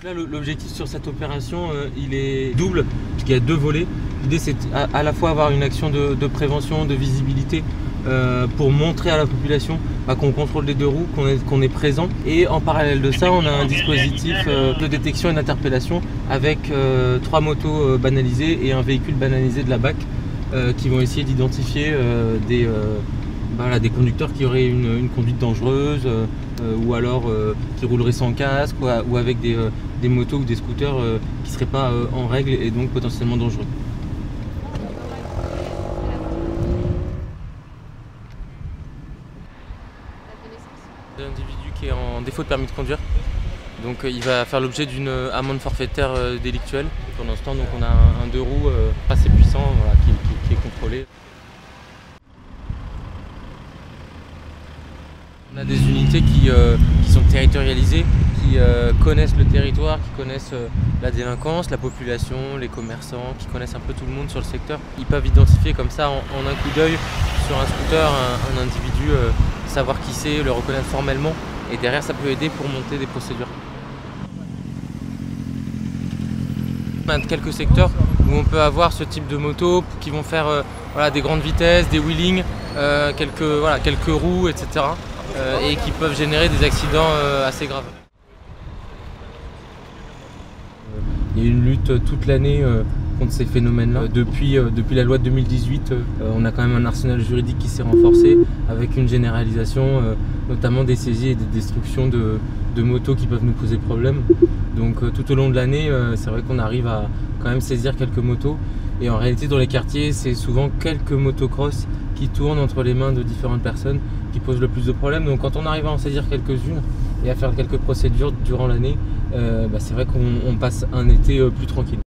là, l'objectif sur cette opération, il est double, puisqu'il y a deux volets. L'idée, c'est à la fois avoir une action de prévention, de visibilité, pour montrer à la population qu'on contrôle les deux roues, qu'on est présent. Et en parallèle de ça, on a un dispositif de détection et d'interpellation avec 3 motos banalisées et un véhicule banalisé de la BAC qui vont essayer d'identifier des conducteurs qui auraient une conduite dangereuse ou alors qui rouleraient sans casque ou avec des motos ou des scooters qui ne seraient pas en règle et donc potentiellement dangereux. L'individu qui est en défaut de permis de conduire, donc il va faire l'objet d'une amende forfaitaire délictuelle. Pour l'instant, donc on a un 2 roues assez puissant, voilà, qui est contrôlé. On a des unités qui sont territorialisées, qui connaissent le territoire, qui connaissent la délinquance, la population, les commerçants, qui connaissent un peu tout le monde sur le secteur. Ils peuvent identifier comme ça en un coup d'œil sur un scooter un individu, savoir qui c'est, le reconnaître formellement, et derrière ça peut aider pour monter des procédures. On a quelques secteurs où on peut avoir ce type de motos qui vont faire des grandes vitesses, des wheelings, quelques roues, etc. Et qui peuvent générer des accidents assez graves. Il y a une lutte toute l'année contre ces phénomènes-là. Depuis la loi de 2018, on a quand même un arsenal juridique qui s'est renforcé avec une généralisation, notamment des saisies et des destructions de motos qui peuvent nous poser problème. Donc tout au long de l'année, c'est vrai qu'on arrive à quand même saisir quelques motos. Et en réalité, dans les quartiers, c'est souvent quelques motocross qui tournent entre les mains de différentes personnes qui posent le plus de problèmes. Donc quand on arrive à en saisir quelques-unes et à faire quelques procédures durant l'année, c'est vrai qu'on passe un été plus tranquille.